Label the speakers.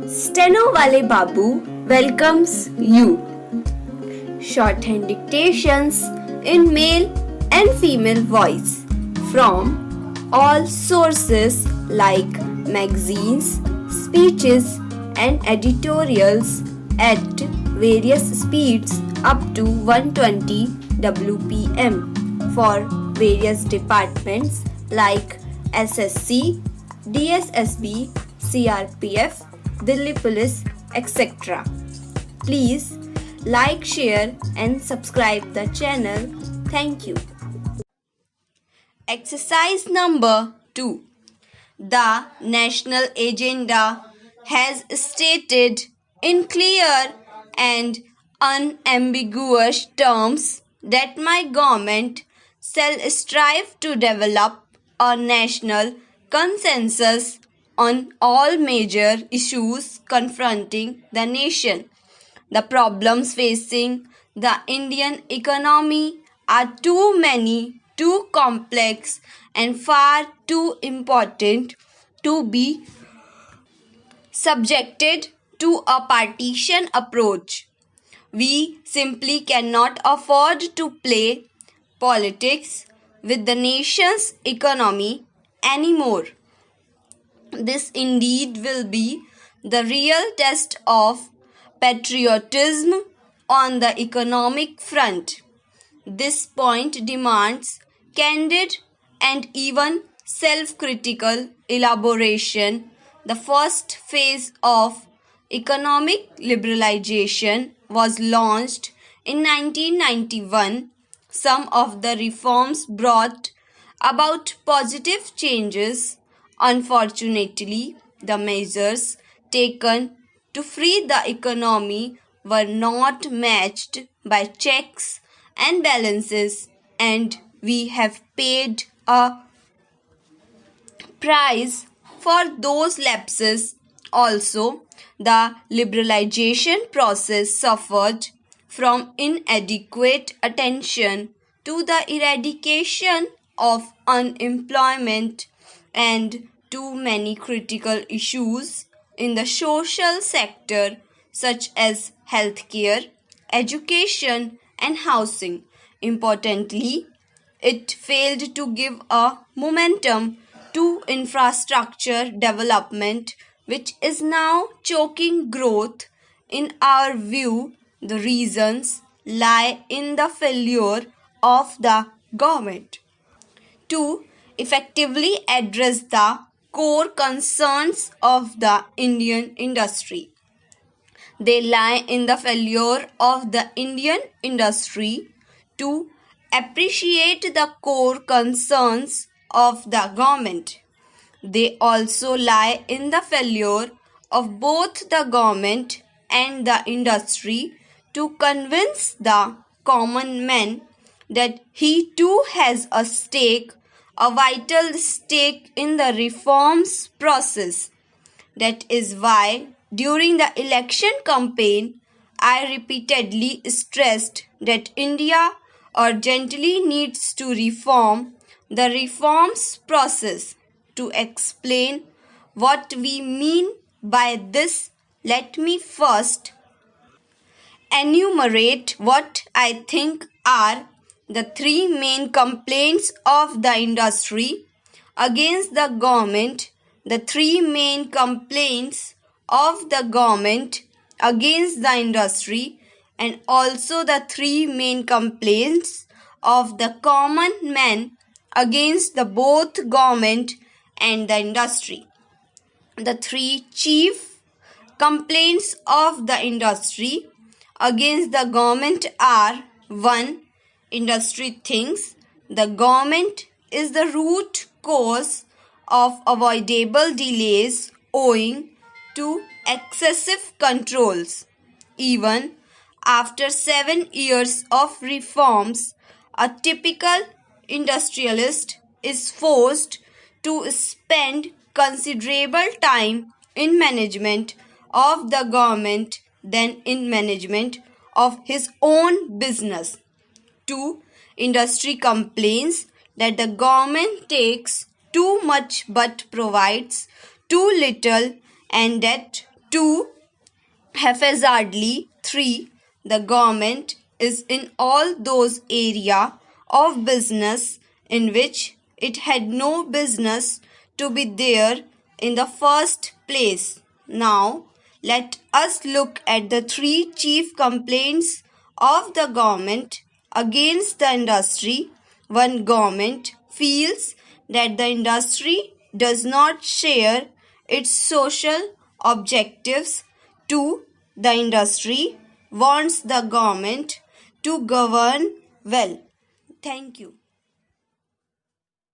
Speaker 1: Stenowalebabu welcomes you. Shorthand dictations in male and female voice from all sources like magazines, speeches and editorials at various speeds up to 120 WPM for various departments like SSC, DSSSB, CRPF, Delhi Police, etc. Please like, share and subscribe the channel. Thank you. Exercise number 2. The national agenda has stated in clear and unambiguous terms that my government shall strive to develop a national consensus on all major issues confronting the nation. The problems facing the Indian economy are too many, too complex, and far too important to be subjected to a partisan approach. We simply cannot afford to play politics with the nation's economy anymore. This indeed will be the real test of patriotism on the economic front. This point demands candid and even self-critical elaboration. The first phase of economic liberalization was launched in 1991. Some of the reforms brought about positive changes. Unfortunately, the measures taken to free the economy were not matched by checks and balances, and we have paid a price for those lapses. Also, the liberalization process suffered from inadequate attention to the eradication of unemployment and too many critical issues in the social sector such as healthcare, education and housing. Importantly, it failed to give a momentum to infrastructure development, which is now choking growth. In our view, the reasons lie in the failure of the government to effectively address the core concerns of the Indian industry. They lie in the failure of the Indian industry to appreciate the core concerns of the government. They also lie in the failure of both the government and the industry to convince the common man that he too has a vital stake in the reforms process. That is why during the election campaign, I repeatedly stressed that India urgently needs to reform the reforms process. To explain what we mean by this, let me first enumerate what I think are the three main complaints of the industry against the government. The three main complaints of the government against the industry, and also the three main complaints of the common man against the both government and the industry. The three chief complaints of the industry against the government are: 1. Industry thinks the government is the root cause of avoidable delays owing to excessive controls. Even after 7 years of reforms, a typical industrialist is forced to spend considerable time in management of the government than in management of his own business. 2. Industry complains that the government takes too much but provides too little, and that 2. Haphazardly. 3. The government is in all those areas of business in which it had no business to be there in the first place. Now, let us look at the 3 chief complaints of the government against the industry. 1. Government feels that the industry does not share its social objectives. 2. The industry wants the government to govern well. Thank you.